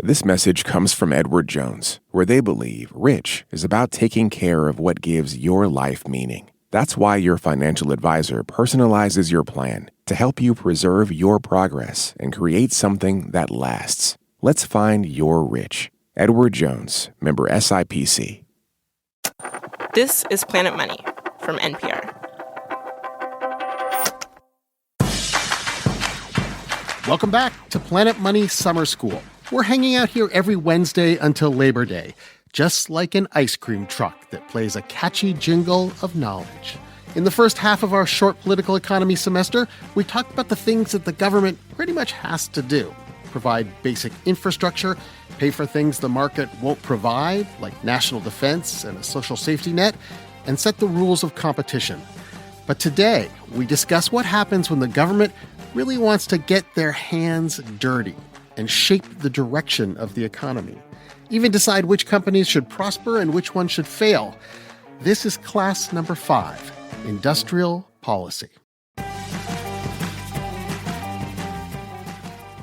This message comes from Edward Jones, where they believe rich is about taking care of what gives your life meaning. That's why your financial advisor personalizes your plan to help you preserve your progress and create something that lasts. Let's find your rich. Edward Jones, member SIPC. This is Planet Money from NPR. Welcome back to Planet Money Summer School. We're hanging out here every Wednesday until Labor Day, just like an ice cream truck that plays a catchy jingle of knowledge. In the first half of our short political economy semester, we talked about the things that the government pretty much has to do. Provide basic infrastructure, pay for things the market won't provide, like national defense and a social safety net, and set the rules of competition. But today, we discuss what happens when the government really wants to get their hands dirty and shape the direction of the economy. Even decide which companies should prosper and which ones should fail. This is class number 5, Industrial Policy.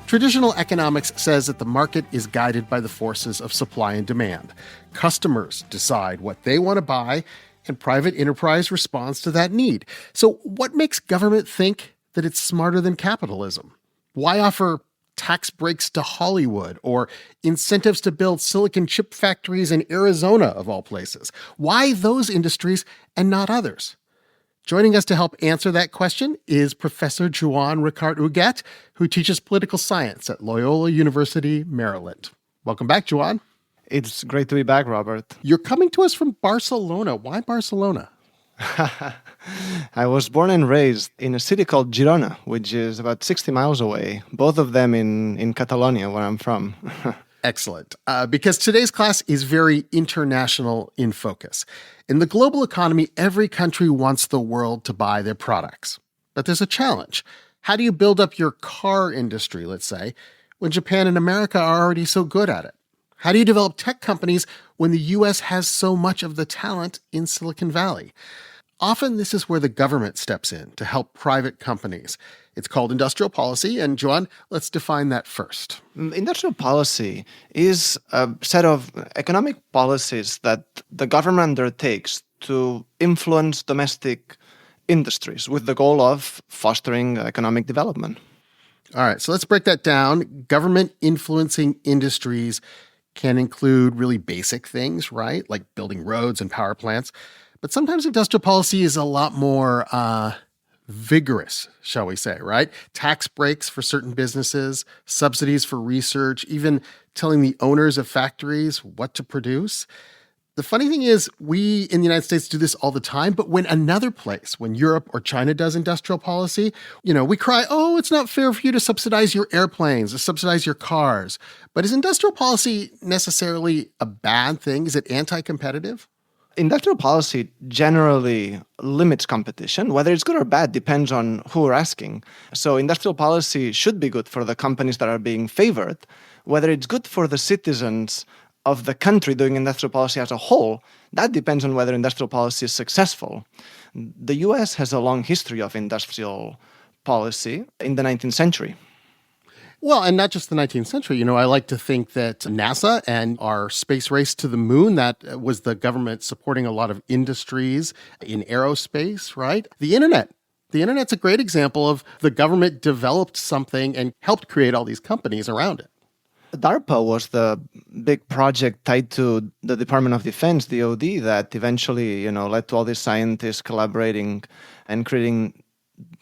Traditional economics says that the market is guided by the forces of supply and demand. Customers decide what they want to buy, and private enterprise responds to that need. So what makes government think that it's smarter than capitalism? Why offer tax breaks to Hollywood or incentives to build silicon chip factories in Arizona, of all places? Why those industries and not others? Joining us to help answer that question is Professor Joan Ricart-Huguet, who teaches political science at Loyola University, Maryland. Welcome back, Joan. It's great to be back, Robert. You're coming to us from Barcelona. Why Barcelona? I was born and raised in a city called Girona, which is about 60 miles away, both of them in Catalonia, where I'm from. Excellent. Because today's class is very international in focus. In the global economy, every country wants the world to buy their products. But there's a challenge. How do you build up your car industry, let's say, when Japan and America are already so good at it? How do you develop tech companies when the U.S. has so much of the talent in Silicon Valley? Often this is where the government steps in to help private companies. It's called industrial policy, and Joan, let's define that first. Industrial policy is a set of economic policies that the government undertakes to influence domestic industries with the goal of fostering economic development. All right, so let's break that down. Government influencing industries can include really basic things, right? Like building roads and power plants. But sometimes industrial policy is a lot more vigorous, shall we say, right? Tax breaks for certain businesses, subsidies for research, even telling the owners of factories what to produce. The funny thing is, we in the United States do this all the time, but when another place, when Europe or China does industrial policy, we cry, oh, it's not fair for you to subsidize your airplanes or subsidize your cars. But is industrial policy necessarily a bad thing? Is it anti-competitive? Industrial policy generally limits competition. Whether it's good or bad depends on who we're asking. So industrial policy should be good for the companies that are being favored. Whether it's good for the citizens of the country doing industrial policy as a whole, that depends on whether industrial policy is successful. The US has a long history of industrial policy in the 19th century. Well, and not just the 19th century. I like to think that NASA and our space race to the moon, that was the government supporting a lot of industries in aerospace, right? The Internet's a great example of the government developed something and helped create all these companies around it. DARPA was the big project tied to the Department of Defense, DoD, that eventually, led to all these scientists collaborating and creating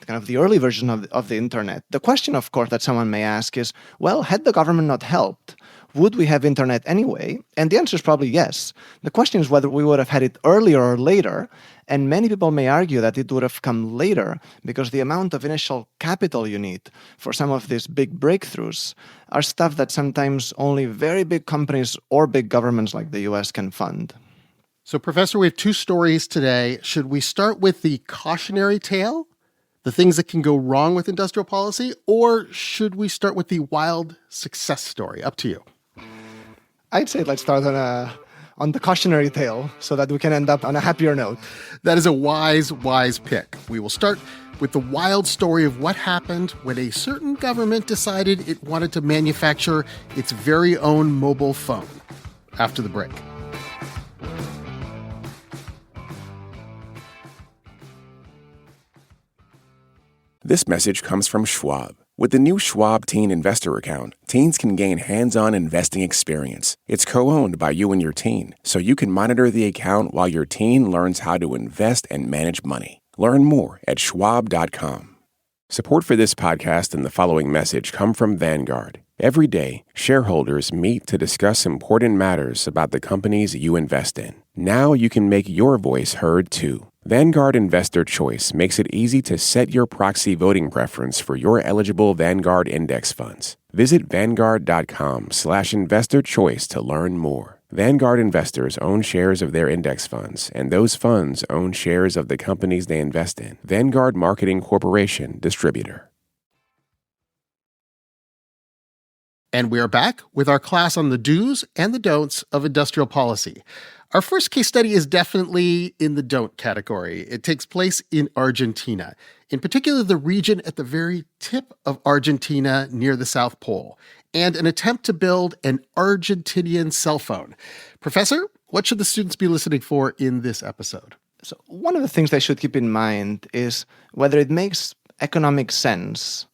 kind of the early version of the internet. The question, of course, that someone may ask is, well, had the government not helped, would we have internet anyway? And the answer is probably yes. The question is whether we would have had it earlier or later. And many people may argue that it would have come later because the amount of initial capital you need for some of these big breakthroughs are stuff that sometimes only very big companies or big governments like the US can fund. So, Professor, we have 2 stories today. Should we start with the cautionary tale? The things that can go wrong with industrial policy, or should we start with the wild success story? Up to you. I'd say let's start on the cautionary tale so that we can end up on a happier note. That is a wise, wise pick. We will start with the wild story of what happened when a certain government decided it wanted to manufacture its very own mobile phone. After the break. This message comes from Schwab. With the new Schwab Teen Investor Account, teens can gain hands-on investing experience. It's co-owned by you and your teen, so you can monitor the account while your teen learns how to invest and manage money. Learn more at schwab.com. Support for this podcast and the following message come from Vanguard. Every day, shareholders meet to discuss important matters about the companies you invest in. Now you can make your voice heard too. Vanguard Investor Choice makes it easy to set your proxy voting preference for your eligible Vanguard index funds. Visit Vanguard.com/investor choice to learn more. Vanguard investors own shares of their index funds, and those funds own shares of the companies they invest in. Vanguard Marketing Corporation, distributor. And we are back with our class on the do's and the don'ts of industrial policy. Our first case study is definitely in the don't category. It takes place in Argentina, in particular the region at the very tip of Argentina near the South Pole, and an attempt to build an Argentinian cell phone. Professor, what should the students be listening for in this episode? So one of the things they should keep in mind is whether it makes economic sense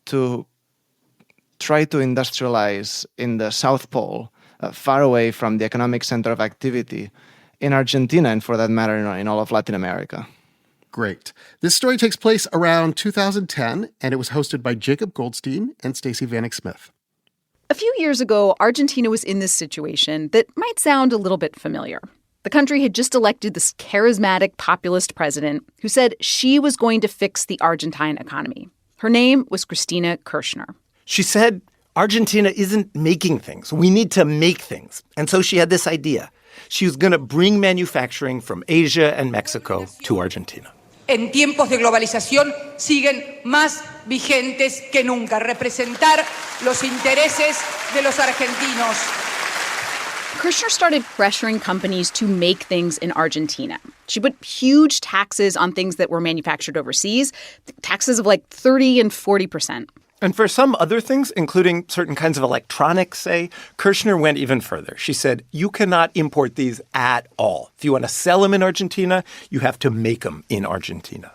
to try to industrialize in the South Pole, far away from the economic center of activity in Argentina, and for that matter, in all of Latin America. Great. This story takes place around 2010, and it was hosted by Jacob Goldstein and Stacey Vanek Smith. A few years ago, Argentina was in this situation that might sound a little bit familiar. The country had just elected this charismatic populist president who said she was going to fix the Argentine economy. Her name was Cristina Kirchner. She said, Argentina isn't making things. We need to make things. And so she had this idea. She was going to bring manufacturing from Asia and Mexico to Argentina. En tiempos de globalización siguen más vigentes que nunca. Representar los intereses de los argentinos. Kirchner started pressuring companies to make things in Argentina. She put huge taxes on things that were manufactured overseas, taxes of like 30 and 40%. And for some other things, including certain kinds of electronics, say, Kirchner went even further. She said, you cannot import these at all. If you want to sell them in Argentina, you have to make them in Argentina.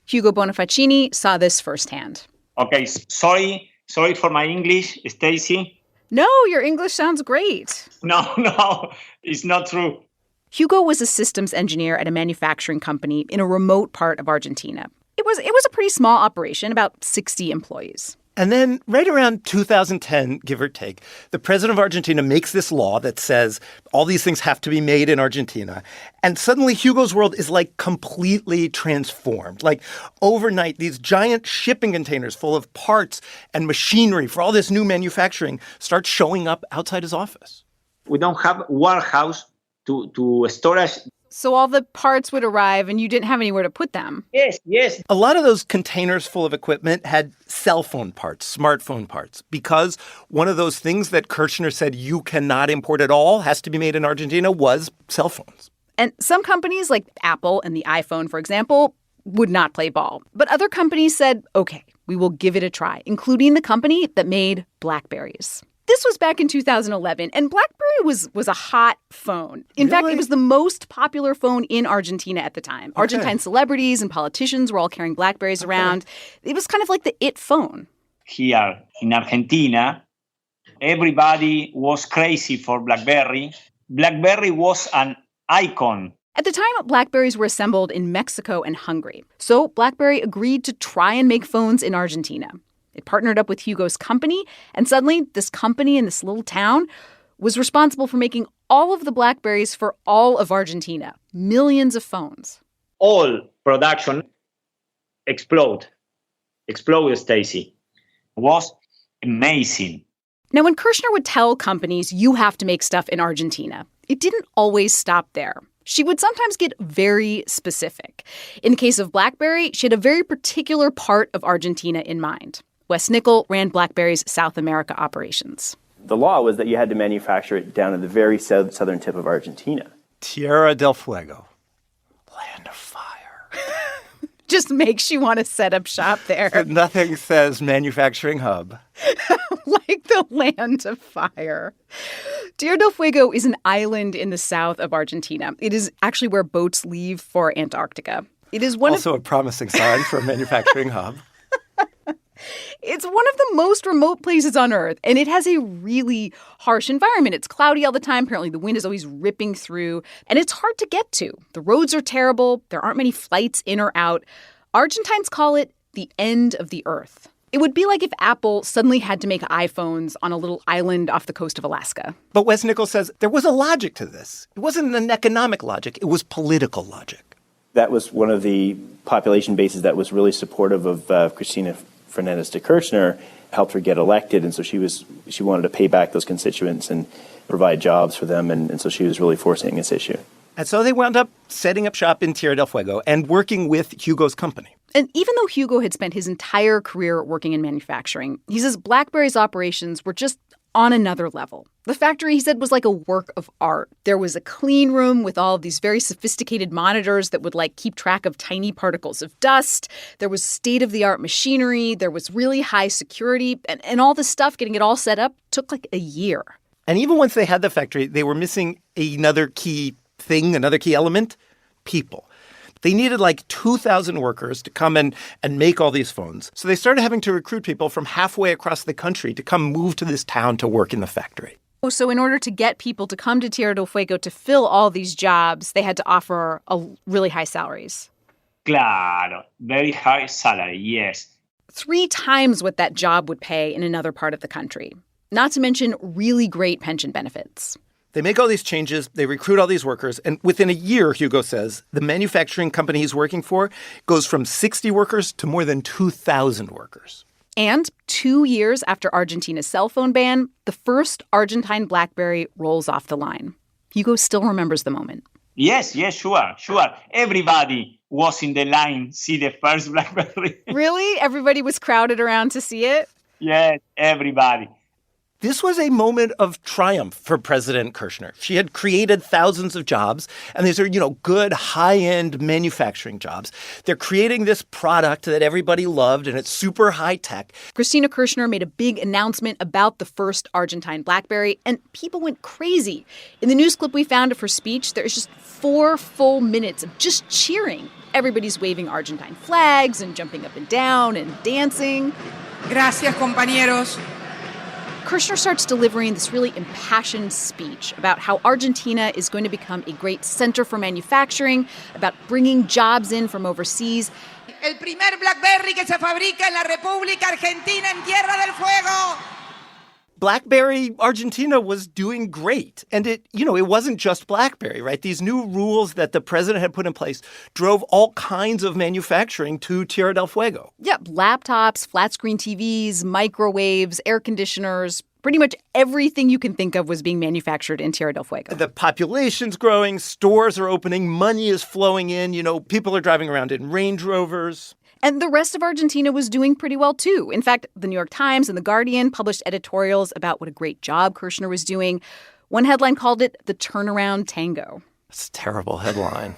Hugo Bonifacini saw this firsthand. Okay, sorry for my English, Stacey. No, your English sounds great. No, it's not true. Hugo was a systems engineer at a manufacturing company in a remote part of Argentina. It was a pretty small operation, about 60 employees. And then right around 2010, give or take, the president of Argentina makes this law that says all these things have to be made in Argentina. And suddenly Hugo's world is like completely transformed. Like overnight, these giant shipping containers full of parts and machinery for all this new manufacturing start showing up outside his office. We don't have warehouse to storage. So all the parts would arrive and you didn't have anywhere to put them. Yes. A lot of those containers full of equipment had cell phone parts, smartphone parts, because one of those things that Kirchner said you cannot import at all, has to be made in Argentina, was cell phones. And some companies like Apple and the iPhone, for example, would not play ball. But other companies said, okay, we will give it a try, including the company that made BlackBerries. This was back in 2011, and BlackBerry was a hot phone. In fact, it was the most popular phone in Argentina at the time. Okay. Argentine celebrities and politicians were all carrying BlackBerries around. It was kind of like the it phone. Here in Argentina, everybody was crazy for BlackBerry. BlackBerry was an icon. At the time, BlackBerries were assembled in Mexico and Hungary. So BlackBerry agreed to try and make phones in Argentina. It partnered up with Hugo's company, and suddenly this company in this little town was responsible for making all of the BlackBerries for all of Argentina, millions of phones. All production exploded, Stacey. It was amazing. Now, when Kirchner would tell companies, you have to make stuff in Argentina, it didn't always stop there. She would sometimes get very specific. In the case of BlackBerry, she had a very particular part of Argentina in mind. Wes Nickel ran BlackBerry's South America operations. The law was that you had to manufacture it down at the very southern tip of Argentina. Tierra del Fuego, land of fire. Just makes you want to set up shop there. Nothing says manufacturing hub. Like the land of fire. Tierra del Fuego is an island in the south of Argentina. It is actually where boats leave for Antarctica. It is also a promising sign for a manufacturing hub. It's one of the most remote places on Earth, and it has a really harsh environment. It's cloudy all the time. Apparently, the wind is always ripping through, and it's hard to get to. The roads are terrible. There aren't many flights in or out. Argentines call it the end of the Earth. It would be like if Apple suddenly had to make iPhones on a little island off the coast of Alaska. But Wes Nichols says there was a logic to this. It wasn't an economic logic. It was political logic. That was one of the population bases that was really supportive of Cristina Fernandez de Kirchner, helped her get elected, and so she wanted to pay back those constituents and provide jobs for them, and so she was really forcing this issue. And so they wound up setting up shop in Tierra del Fuego and working with Hugo's company. And even though Hugo had spent his entire career working in manufacturing, he says BlackBerry's operations were just on another level. The factory, he said, was like a work of art. There was a clean room with all of these very sophisticated monitors that would, keep track of tiny particles of dust. There was state-of-the-art machinery. There was really high security. And all this stuff, getting it all set up, took a year. And even once they had the factory, they were missing another key thing, another key element, people. They needed 2,000 workers to come and make all these phones. So they started having to recruit people from halfway across the country to come move to this town to work in the factory. So in order to get people to come to Tierra del Fuego to fill all these jobs, they had to offer really high salaries. Claro, very high salary, yes. 3 times what that job would pay in another part of the country. Not to mention really great pension benefits. They make all these changes, they recruit all these workers, and within a year, Hugo says, the manufacturing company he's working for goes from 60 workers to more than 2,000 workers. And 2 years after Argentina's cell phone ban, the first Argentine BlackBerry rolls off the line. Hugo still remembers the moment. Yes, sure. Everybody was in the line to see the first BlackBerry. Really? Everybody was crowded around to see it? Yes, everybody. This was a moment of triumph for President Kirchner. She had created thousands of jobs, and these are, good high-end manufacturing jobs. They're creating this product that everybody loved, and it's super high-tech. Cristina Kirchner made a big announcement about the first Argentine BlackBerry, and people went crazy. In the news clip we found of her speech, there's just 4 full minutes of just cheering. Everybody's waving Argentine flags and jumping up and down and dancing. Gracias, compañeros. Kirchner starts delivering this really impassioned speech about how Argentina is going to become a great center for manufacturing, about bringing jobs in from overseas. El primer BlackBerry que se fabrica en la República Argentina en Tierra del Fuego. BlackBerry Argentina was doing great. And it wasn't just BlackBerry, right? These new rules that the president had put in place drove all kinds of manufacturing to Tierra del Fuego. Yep, laptops, flat-screen TVs, microwaves, air conditioners. Pretty much everything you can think of was being manufactured in Tierra del Fuego. The population's growing, stores are opening, money is flowing in, people are driving around in Range Rovers. And the rest of Argentina was doing pretty well, too. In fact, the New York Times and The Guardian published editorials about what a great job Kirchner was doing. One headline called it the turnaround tango. That's a terrible headline.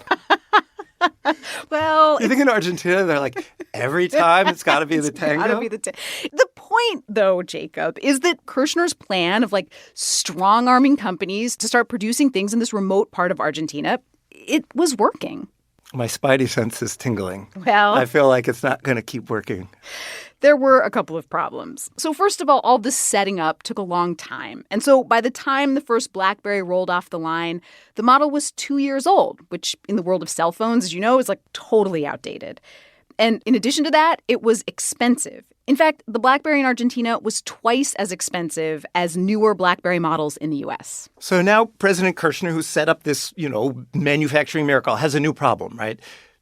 Well, you think in Argentina, they're like, every time it's got to be the tango? Gotta be the point, though, Jacob, is that Kirchner's plan of, strong-arming companies to start producing things in this remote part of Argentina, it was working. My spidey sense is tingling. Well, I feel like it's not going to keep working. There were a couple of problems. So first of all this setting up took a long time. And so by the time the first BlackBerry rolled off the line, the model was 2 years old, which in the world of cell phones, as you know, is totally outdated. And in addition to that, it was expensive. In fact, the BlackBerry in Argentina was twice as expensive as newer BlackBerry models in the U.S. So now President Kirchner, who set up this, manufacturing miracle, has a new problem, right?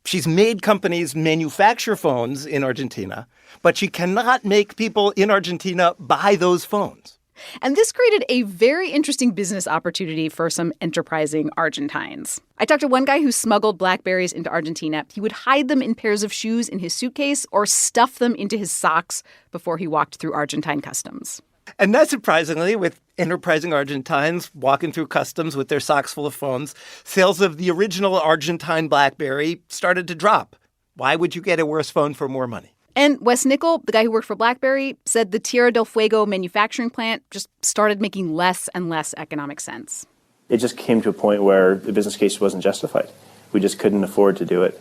She's made companies manufacture phones in Argentina, but she cannot make people in Argentina buy those phones. And this created a very interesting business opportunity for some enterprising Argentines. I talked to one guy who smuggled BlackBerries into Argentina. He would hide them in pairs of shoes in his suitcase or stuff them into his socks before he walked through Argentine customs. And not surprisingly, with enterprising Argentines walking through customs with their socks full of phones, sales of the original Argentine BlackBerry started to drop. Why would you get a worse phone for more money? And Wes Nickel, the guy who worked for BlackBerry, said the Tierra del Fuego manufacturing plant just started making less and less economic sense. It just came to a point where the business case wasn't justified. We just couldn't afford to do it.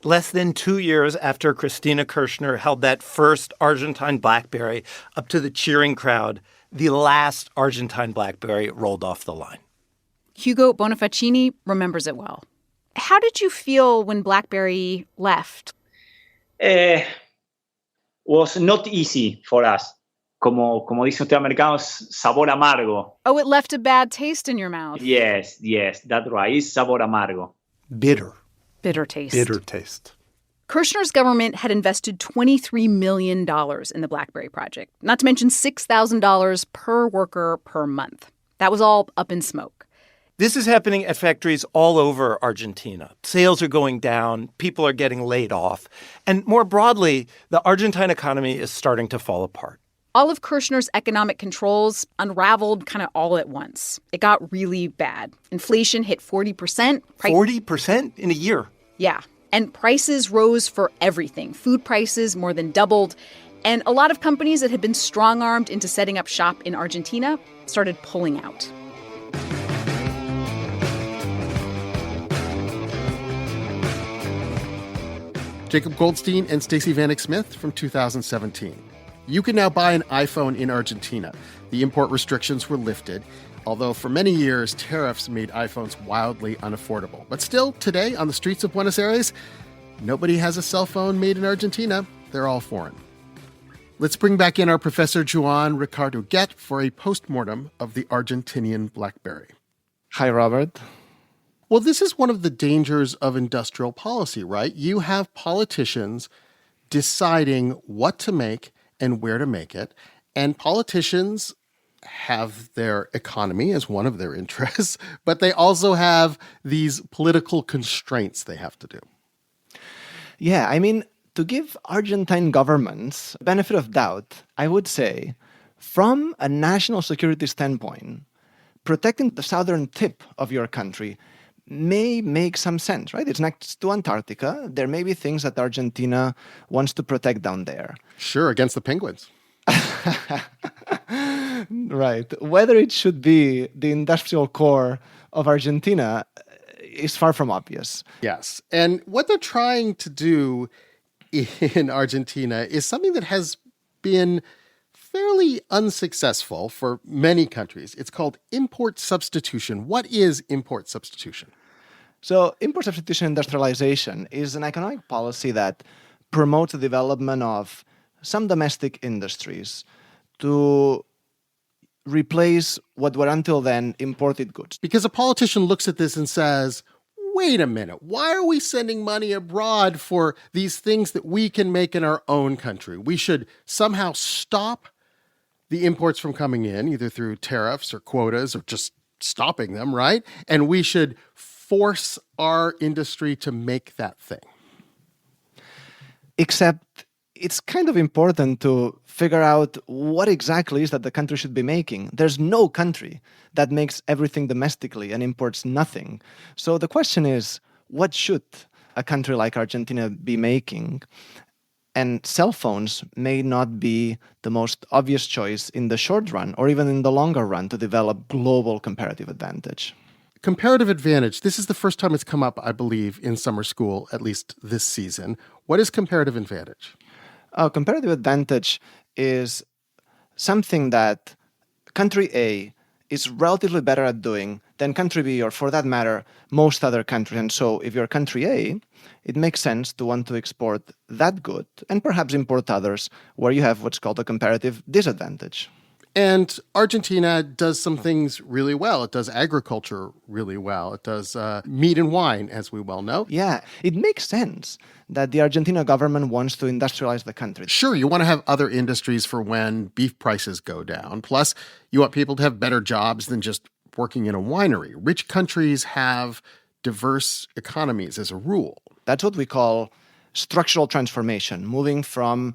Less than 2 years after Cristina Kirchner held that first Argentine BlackBerry up to the cheering crowd, the last Argentine BlackBerry rolled off the line. Hugo Bonifacini remembers it well. How did you feel when BlackBerry left? Was not easy for us. Como dicen ustedes americanos, sabor amargo. Oh, it left a bad taste in your mouth. Yes, that's right. It's sabor amargo. Bitter. Bitter taste. Bitter taste. Kirchner's government had invested $23 million in the BlackBerry project, not to mention $6,000 per worker per month. That was all up in smoke. This is happening at factories all over Argentina. Sales are going down. People are getting laid off. And more broadly, the Argentine economy is starting to fall apart. All of Kirchner's economic controls unraveled kind of all at once. It got really bad. Inflation hit 40%. 40% in a year? Yeah. And prices rose for everything. Food prices more than doubled. And a lot of companies that had been strong-armed into setting up shop in Argentina started pulling out. Jacob Goldstein and Stacey Vanek Smith from 2017. You can now buy an iPhone in Argentina. The import restrictions were lifted, although for many years, tariffs made iPhones wildly unaffordable. But still, today, on the streets of Buenos Aires, nobody has a cell phone made in Argentina. They're all foreign. Let's bring back in our Professor Joan Ricardo Guet for a postmortem of the Argentinian BlackBerry. Hi, Robert. Well, this is one of the dangers of industrial policy, right? You have politicians deciding what to make and where to make it. And politicians have their economy as one of their interests, but they also have these political constraints they have to do. Yeah, I mean, to give Argentine governments benefit of doubt, I would say, from a national security standpoint, protecting the southern tip of your country may make some sense, right? It's next to Antarctica. There may be things that Argentina wants to protect down there. Sure, against the penguins. Right. Whether it should be the industrial core of Argentina is far from obvious. Yes. And what they're trying to do in Argentina is something that has been fairly unsuccessful for many countries. It's called import substitution. What is import substitution? So import substitution industrialization is an economic policy that promotes the development of some domestic industries to replace what were until then imported goods. Because a politician looks at this and says, wait a minute, why are we sending money abroad for these things that we can make in our own country? We should somehow stop the imports from coming in, either through tariffs or quotas or just stopping them, right? And we should force our industry to make that thing. Except it's kind of important to figure out what exactly is that the country should be making. There's no country that makes everything domestically and imports nothing. So the question is, what should a country like Argentina be making? And cell phones may not be the most obvious choice in the short run or even in the longer run to develop global comparative advantage. Comparative advantage. This is the first time it's come up, I believe, in summer school, at least this season. What is comparative advantage? Comparative advantage is something that country A is relatively better at doing than country B, or for that matter, most other countries. And so if you're country A, it makes sense to want to export that good and perhaps import others where you have what's called a comparative disadvantage. And Argentina does some things really well. It does agriculture really well. It does meat and wine, as we well know. Yeah, it makes sense that the Argentina government wants to industrialize the country. Sure, you want to have other industries for when beef prices go down. Plus, you want people to have better jobs than just working in a winery. Rich countries have diverse economies as a rule. That's what we call structural transformation, moving from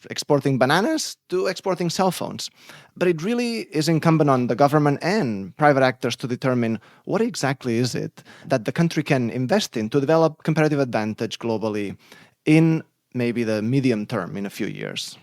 exporting bananas to exporting cell phones. But it really is incumbent on the government and private actors to determine what exactly is it that the country can invest in to develop competitive advantage globally in maybe the medium term, in a few years.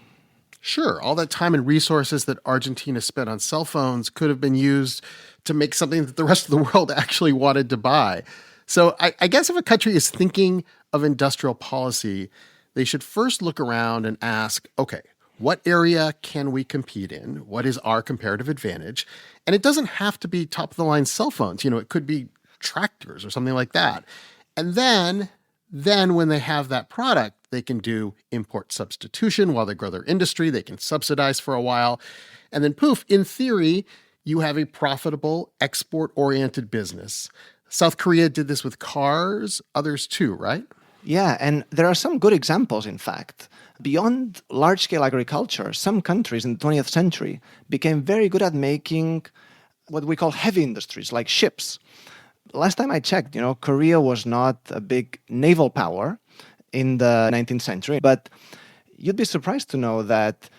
Sure, all that time and resources that Argentina spent on cell phones could have been used to make something that the rest of the world actually wanted to buy. So I guess if a country is thinking of industrial policy, they should first look around and ask, okay, what area can we compete in? What is our comparative advantage? And it doesn't have to be top-of-the-line cell phones. It could be tractors or something like that. And then when they have that product, they can do import substitution while they grow their industry. They can subsidize for a while. And then poof, in theory, you have a profitable export-oriented business. South Korea did this with cars, others too, right? Yeah, and there are some good examples, in fact. Beyond large-scale agriculture, some countries in the 20th century became very good at making what we call heavy industries, like ships. Last time I checked, Korea was not a big naval power in the 19th century, but you'd be surprised to know that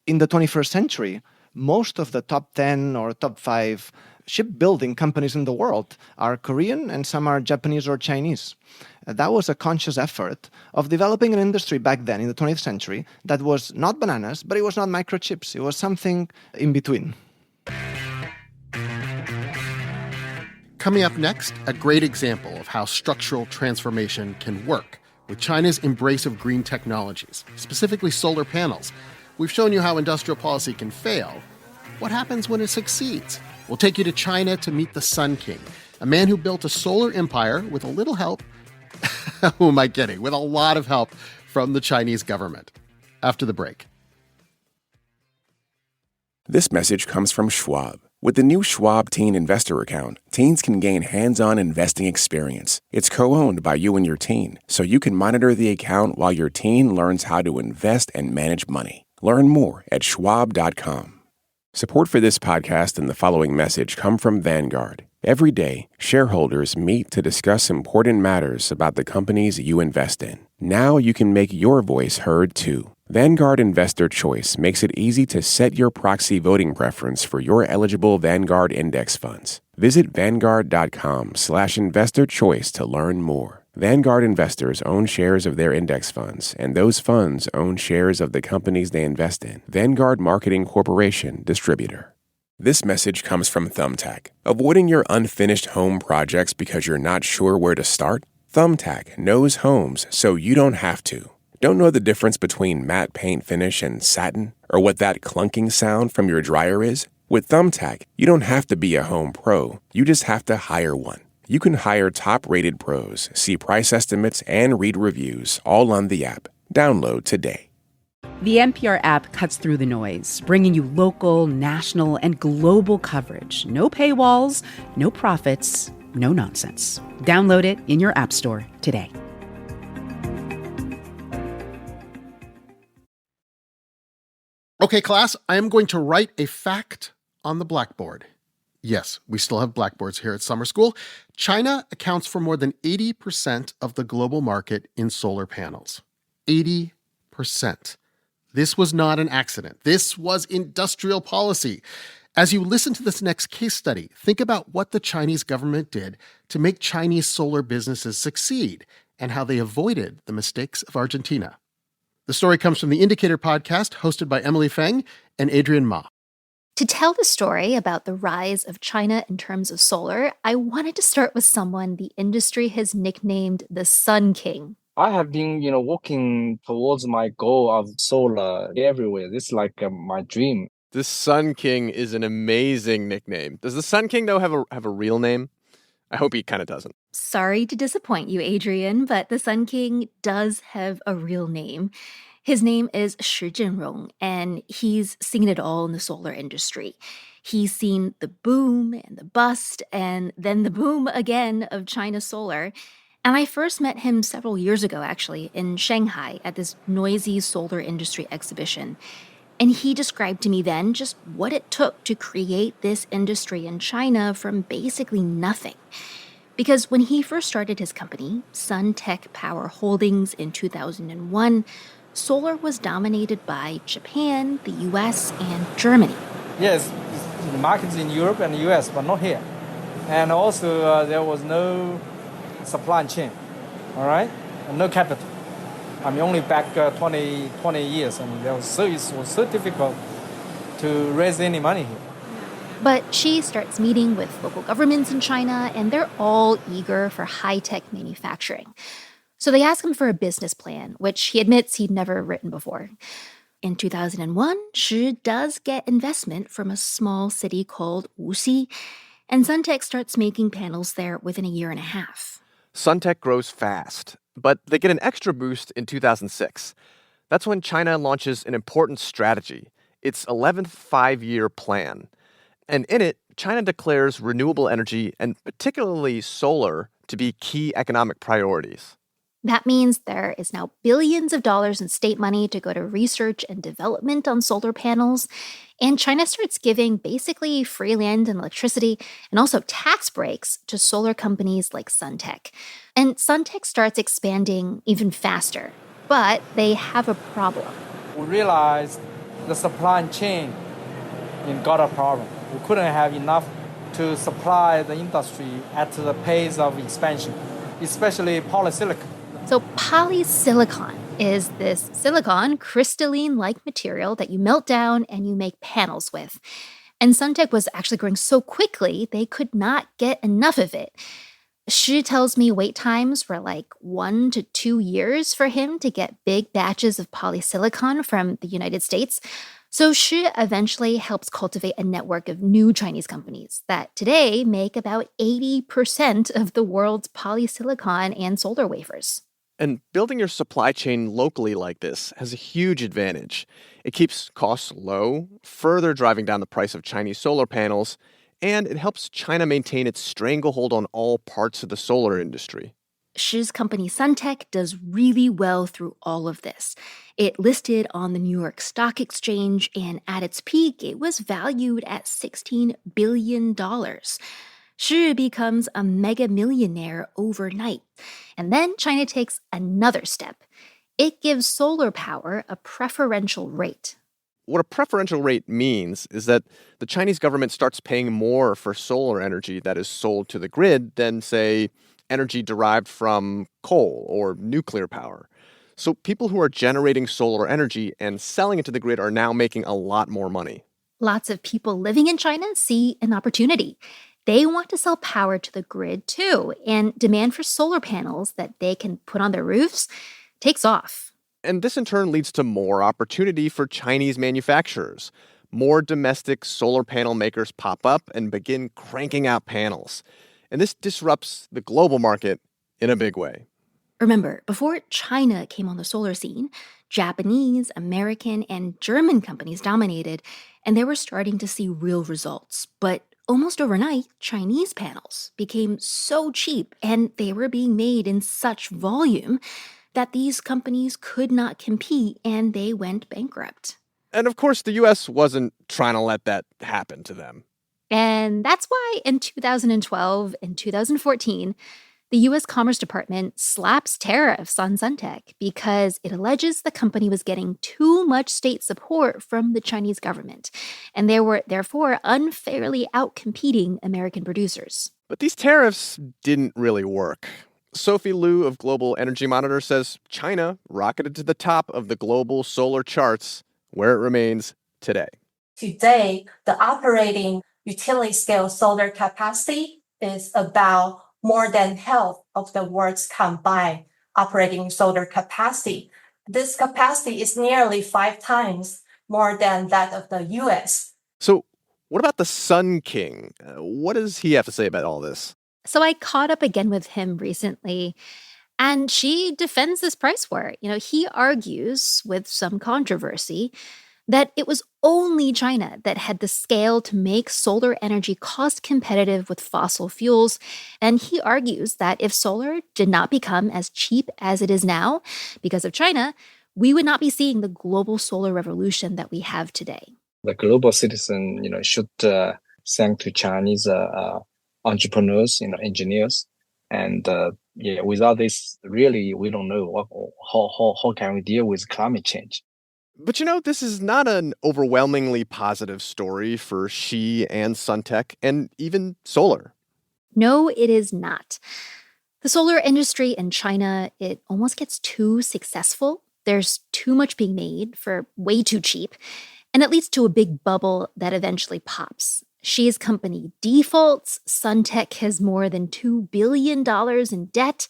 in the 21st century, most of the top 10 or top 5 shipbuilding companies in the world are Korean and some are Japanese or Chinese. That was a conscious effort of developing an industry back then in the 20th century that was not bananas, but it was not microchips. It was something in between. Coming up next, a great example of how structural transformation can work with China's embrace of green technologies, specifically solar panels. We've shown you how industrial policy can fail. What happens when it succeeds? We'll take you to China to meet the Sun King, a man who built a solar empire with a little help. Who am I kidding? With a lot of help from the Chinese government. After the break. This message comes from Schwab. With the new Schwab Teen Investor Account, teens can gain hands-on investing experience. It's co-owned by you and your teen, so you can monitor the account while your teen learns how to invest and manage money. Learn more at schwab.com. Support for this podcast and the following message come from Vanguard. Every day, shareholders meet to discuss important matters about the companies you invest in. Now you can make your voice heard too. Vanguard Investor Choice makes it easy to set your proxy voting preference for your eligible Vanguard index funds. Visit Vanguard.com/investor choice to learn more. Vanguard investors own shares of their index funds, and those funds own shares of the companies they invest in. Vanguard Marketing Corporation, distributor. This message comes from Thumbtack. Avoiding your unfinished home projects because you're not sure where to start? Thumbtack knows homes so you don't have to. Don't know the difference between matte paint finish and satin? Or what that clunking sound from your dryer is? With Thumbtack, you don't have to be a home pro. You just have to hire one. You can hire top-rated pros, see price estimates, and read reviews all on the app. Download today. The NPR app cuts through the noise, bringing you local, national, and global coverage. No paywalls, no profits, no nonsense. Download it in your app store today. Okay, class, I am going to write a fact on the blackboard. Yes, we still have blackboards here at summer school. China accounts for more than 80% of the global market in solar panels. 80%. This was not an accident. This was industrial policy. As you listen to this next case study, think about what the Chinese government did to make Chinese solar businesses succeed and how they avoided the mistakes of Argentina. The story comes from the Indicator podcast, hosted by Emily Feng and Adrian Ma. To tell the story about the rise of China in terms of solar, I wanted to start with someone the industry has nicknamed the Sun King. I have been, working towards my goal of solar everywhere. This is like my dream. The Sun King is an amazing nickname. Does the Sun King, though, have a real name? I hope he kind of doesn't. Sorry to disappoint you, Adrian, but the Sun King does have a real name. His name is Shi Zhenrong, and he's seen it all in the solar industry. He's seen the boom and the bust, and then the boom again of China Solar. And I first met him several years ago, actually, in Shanghai at this noisy solar industry exhibition. And he described to me then just what it took to create this industry in China from basically nothing. Because when he first started his company, Sun Tech Power Holdings, in 2001, solar was dominated by Japan, the US, and Germany. Yes, the markets in Europe and the US, but not here. And also, there was no supply chain, all right? And no capital. I mean, only back 20 years, and it was so difficult to raise any money here. But she starts meeting with local governments in China, and they're all eager for high-tech manufacturing. So they ask him for a business plan, which he admits he'd never written before. In 2001, Shi does get investment from a small city called Wuxi, and Suntech starts making panels there within a year and a half. Suntech grows fast, but they get an extra boost in 2006. That's when China launches an important strategy, its 11th five-year plan. And in it, China declares renewable energy, and particularly solar, to be key economic priorities. That means there is now billions of dollars in state money to go to research and development on solar panels. And China starts giving basically free land and electricity and also tax breaks to solar companies like Suntech. And Suntech starts expanding even faster. But they have a problem. We realized the supply chain got a problem. We couldn't have enough to supply the industry at the pace of expansion, especially polysilicon. So polysilicon is this silicon, crystalline-like material that you melt down and you make panels with. And Suntech was actually growing so quickly, they could not get enough of it. Shi tells me wait times were like 1 to 2 years for him to get big batches of polysilicon from the United States. So Shi eventually helps cultivate a network of new Chinese companies that today make about 80% of the world's polysilicon and solar wafers. And building your supply chain locally like this has a huge advantage. It keeps costs low, further driving down the price of Chinese solar panels, and it helps China maintain its stranglehold on all parts of the solar industry. Shi's company Suntech does really well through all of this. It listed on the New York Stock Exchange, and at its peak, it was valued at $16 billion. Shi becomes a mega millionaire overnight. And then China takes another step. It gives solar power a preferential rate. What a preferential rate means is that the Chinese government starts paying more for solar energy that is sold to the grid than, say, energy derived from coal or nuclear power. So people who are generating solar energy and selling it to the grid are now making a lot more money. Lots of people living in China see an opportunity. They want to sell power to the grid too, and demand for solar panels that they can put on their roofs takes off. And this in turn leads to more opportunity for Chinese manufacturers. More domestic solar panel makers pop up and begin cranking out panels. And this disrupts the global market in a big way. Remember, before China came on the solar scene, Japanese, American, and German companies dominated, and they were starting to see real results. But almost overnight, Chinese panels became so cheap, and they were being made in such volume that these companies could not compete, and they went bankrupt. And of course, the U.S. wasn't trying to let that happen to them. And that's why in 2012 and 2014, the U.S. Commerce Department slaps tariffs on Suntech because it alleges the company was getting too much state support from the Chinese government, and they were therefore unfairly outcompeting American producers. But these tariffs didn't really work. Sophie Liu of Global Energy Monitor says China rocketed to the top of the global solar charts, where it remains today. Today, the operating utility-scale solar capacity is about more than half of the world's combined operating solar capacity. This capacity is nearly 5 times more than that of the U.S. So what about the Sun King? What does he have to say about all this? So I caught up again with him recently, and she defends this price war. He argues with some controversy that it was only China that had the scale to make solar energy cost competitive with fossil fuels. And he argues that if solar did not become as cheap as it is now because of China, we would not be seeing the global solar revolution that we have today. The global citizen, should thank to Chinese entrepreneurs, engineers, And without this, really, we don't know how can we deal with climate change. But this is not an overwhelmingly positive story for Xi and Suntech and even solar. No, it is not. The solar industry in China, it almost gets too successful. There's too much being made for way too cheap, and it leads to a big bubble that eventually pops. Xi's company defaults, Suntech has more than $2 billion in debt,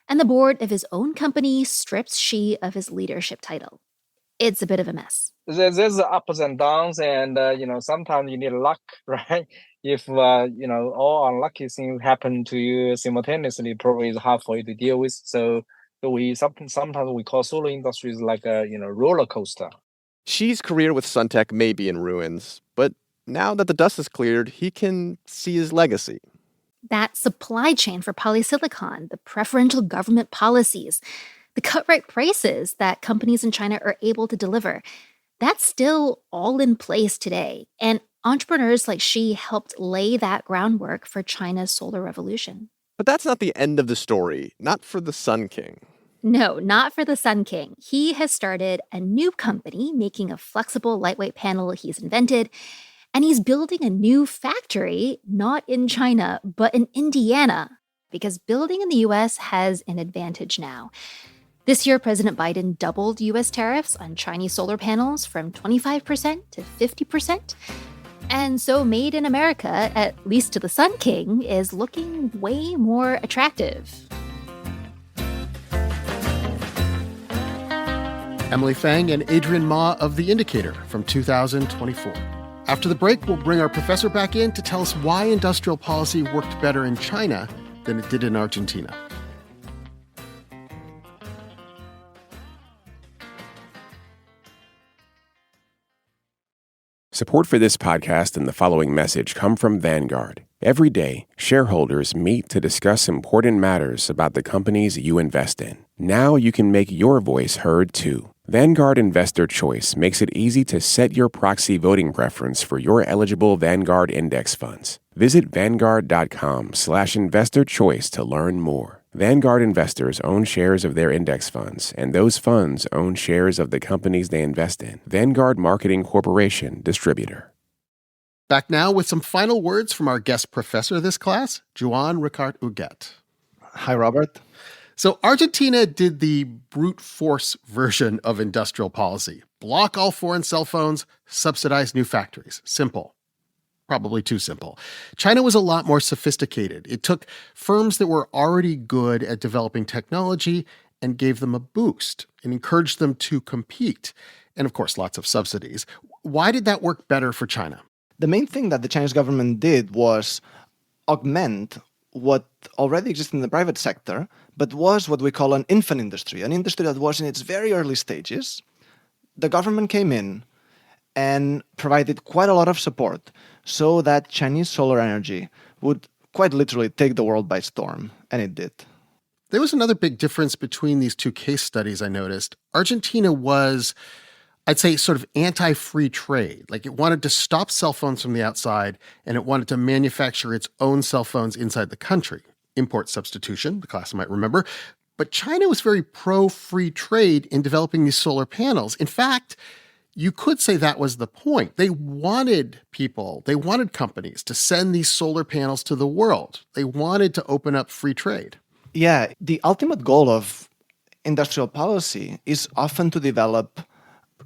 and the board of his own company strips Xi of his leadership title. It's a bit of a mess. There's ups and downs, and sometimes you need luck, right? If all unlucky things happen to you simultaneously, probably is hard for you to deal with. So sometimes we call solar industries like a roller coaster. Xi's career with Suntech may be in ruins, but now that the dust is cleared, he can see his legacy. That supply chain for polysilicon, the preferential government policies, the cut-rate prices that companies in China are able to deliver, that's still all in place today. And entrepreneurs like Xi helped lay that groundwork for China's solar revolution. But that's not the end of the story, not for the Sun King. No, not for the Sun King. He has started a new company making a flexible, lightweight panel he's invented, and he's building a new factory, not in China, but in Indiana, because building in the U.S. has an advantage now. This year, President Biden doubled U.S. tariffs on Chinese solar panels from 25% to 50%. And so Made in America, at least to the Sun King, is looking way more attractive. Emily Fang and Adrian Ma of The Indicator from 2024. After the break, we'll bring our professor back in to tell us why industrial policy worked better in China than it did in Argentina. Support for this podcast and the following message come from Vanguard. Every day, shareholders meet to discuss important matters about the companies you invest in. Now you can make your voice heard too. Vanguard Investor Choice makes it easy to set your proxy voting preference for your eligible Vanguard index funds. Visit Vanguard.com/investorchoice to learn more. Vanguard investors own shares of their index funds, and those funds own shares of the companies they invest in. Vanguard Marketing Corporation, distributor. Back now with some final words from our guest professor this class, Juan Ricard Huguet. Hi, Robert. So Argentina did the brute force version of industrial policy. Block all foreign cell phones, subsidize new factories. Simple. Probably too simple. China was a lot more sophisticated. It took firms that were already good at developing technology and gave them a boost and encouraged them to compete. And of course, lots of subsidies. Why did that work better for China? The main thing that the Chinese government did was augment what already existed in the private sector, but was what we call an infant industry, an industry that was in its very early stages. The government came in and provided quite a lot of support so that Chinese solar energy would quite literally take the world by storm, and it did. There was another big difference between these two case studies I noticed. Argentina was, I'd say, sort of anti-free trade. Like it wanted to stop cell phones from the outside, and it wanted to manufacture its own cell phones inside the country. Import substitution, the class might remember. But China was very pro-free trade in developing these solar panels. In fact, you could say that was the point. They wanted companies to send these solar panels to the world. They wanted to open up free trade. Yeah, the ultimate goal of industrial policy is often to develop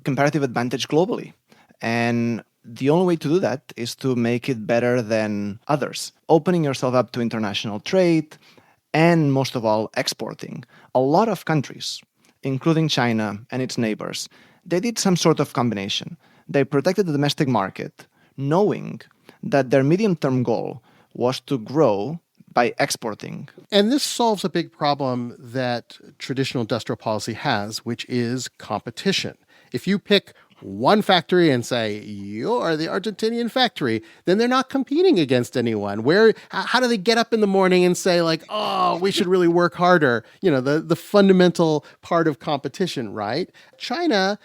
comparative advantage globally. And the only way to do that is to make it better than others, opening yourself up to international trade and, most of all, exporting. A lot of countries, including China and its neighbors, they did some sort of combination. They protected the domestic market, knowing that their medium-term goal was to grow by exporting. And this solves a big problem that traditional industrial policy has, which is competition. If you pick one factory and say, you're the Argentinian factory, then they're not competing against anyone. How do they get up in the morning and say, like, oh, we should really work harder? You know, the fundamental part of competition, right? China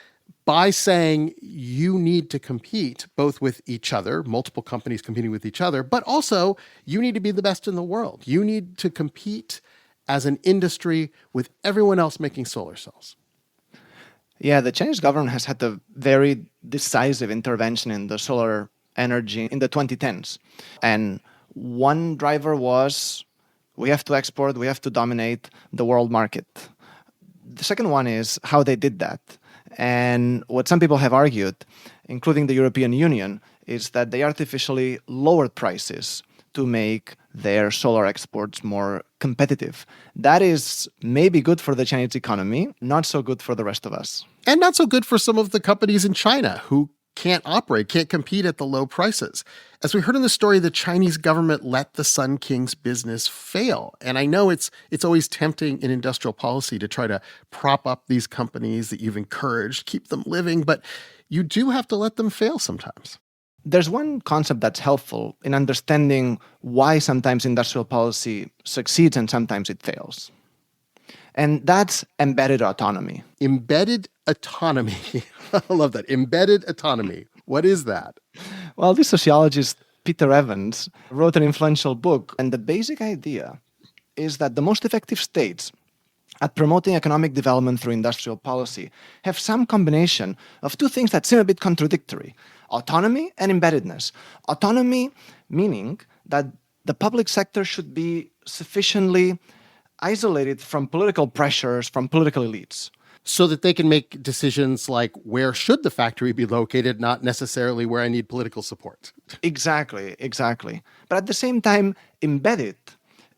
by saying you need to compete both with each other, multiple companies competing with each other, but also you need to be the best in the world. You need to compete as an industry with everyone else making solar cells. Yeah, the Chinese government has had a very decisive intervention in the solar energy in the 2010s. And one driver was we have to export, we have to dominate the world market. The second one is how they did that. And what some people have argued, including the European Union, is that they artificially lowered prices to make their solar exports more competitive. That is maybe good for the Chinese economy, not so good for the rest of us. And not so good for some of the companies in China who can't compete at the low prices. As we heard in the story, the Chinese government let the Sun King's business fail. And I know it's always tempting in industrial policy to try to prop up these companies that you've encouraged, keep them living, but you do have to let them fail sometimes. There's one concept that's helpful in understanding why sometimes industrial policy succeeds and sometimes it fails. And that's embedded autonomy. Embedded autonomy. I love that. Embedded autonomy. What is that? Well, this sociologist, Peter Evans, wrote an influential book. And the basic idea is that the most effective states at promoting economic development through industrial policy have some combination of two things that seem a bit contradictory: autonomy and embeddedness. Autonomy meaning that the public sector should be sufficiently isolated from political pressures, from political elites. So that they can make decisions like where should the factory be located, not necessarily where I need political support. Exactly. But at the same time, embedded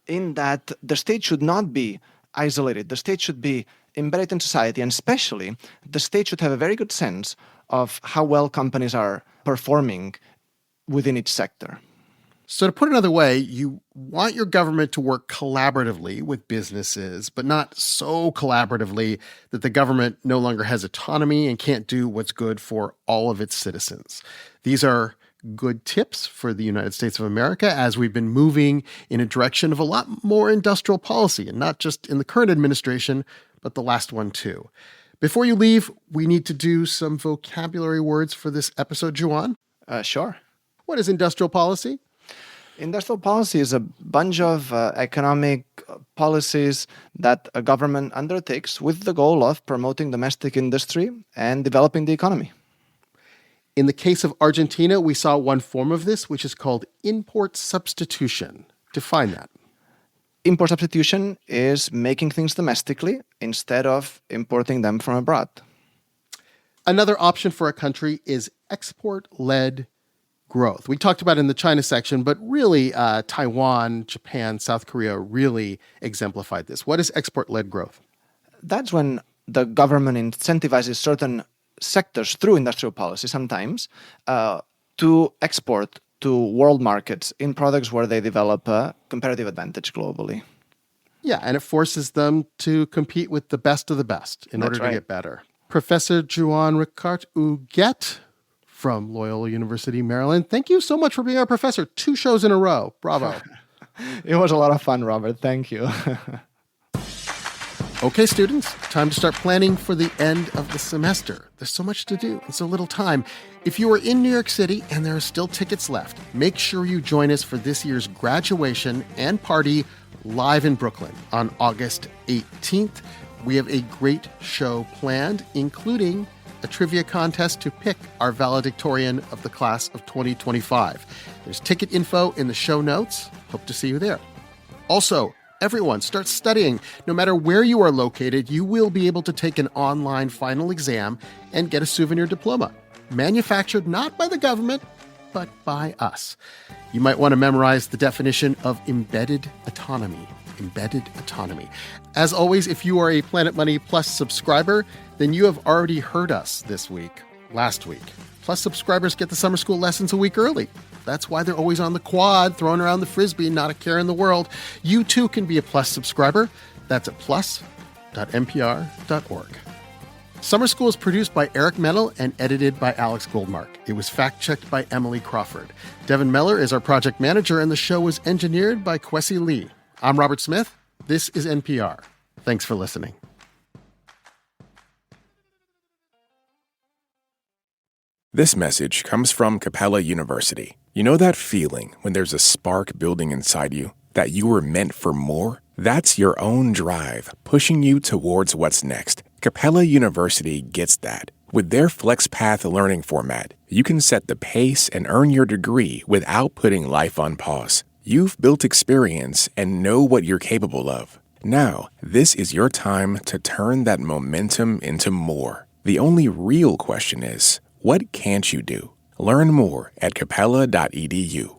in that the state should not be isolated. The state should be embedded in society, and especially the state should have a very good sense of how well companies are performing within each sector. So to put it another way, you want your government to work collaboratively with businesses, but not so collaboratively that the government no longer has autonomy and can't do what's good for all of its citizens. These are good tips for the United States of America as we've been moving in a direction of a lot more industrial policy, and not just in the current administration, but the last one too. Before you leave, we need to do some vocabulary words for this episode, Juan. Sure. What is industrial policy? Industrial policy is a bunch of economic policies that a government undertakes with the goal of promoting domestic industry and developing the economy. In the case of Argentina, we saw one form of this, which is called import substitution. Define that. Import substitution is making things domestically instead of importing them from abroad. Another option for a country is export-led growth. We talked about it in the China section, but really Taiwan, Japan, South Korea really exemplified this. What is export-led growth? That's when the government incentivizes certain sectors through industrial policy sometimes to export to world markets in products where they develop a competitive advantage globally. Yeah, and it forces them to compete with the best of the best in order to get better. Professor Juan Ricart Huguet from Loyola University, Maryland. Thank you so much for being our professor. 2 shows in a row. Bravo. It was a lot of fun, Robert. Thank you. Okay, students, time to start planning for the end of the semester. There's so much to do and so little time. If you are in New York City and there are still tickets left, make sure you join us for this year's graduation and party live in Brooklyn on August 18th. We have a great show planned, including a trivia contest to pick our valedictorian of the class of 2025. There's ticket info in the show notes. Hope to see you there. Also, everyone, start studying. No matter where you are located, you will be able to take an online final exam and get a souvenir diploma. Manufactured not by the government, but by us. You might want to memorize the definition of embedded autonomy. Embedded autonomy. As always, if you are a Planet Money Plus subscriber, then you have already heard us last week. Plus subscribers get the summer school lessons a week early. That's why they're always on the quad, throwing around the Frisbee, not a care in the world. You too can be a Plus subscriber. That's at plus.npr.org. Summer School is produced by Eric Mennel and edited by Alex Goldmark. It was fact-checked by Emily Crawford. Devin Mellor is our project manager, and the show was engineered by Kwesi Lee. I'm Robert Smith. This is NPR. Thanks for listening. This message comes from Capella University. You know that feeling when there's a spark building inside you, that you were meant for more? That's your own drive pushing you towards what's next. Capella University gets that. With their FlexPath learning format, you can set the pace and earn your degree without putting life on pause. You've built experience and know what you're capable of. Now, this is your time to turn that momentum into more. The only real question is, what can't you do? Learn more at capella.edu.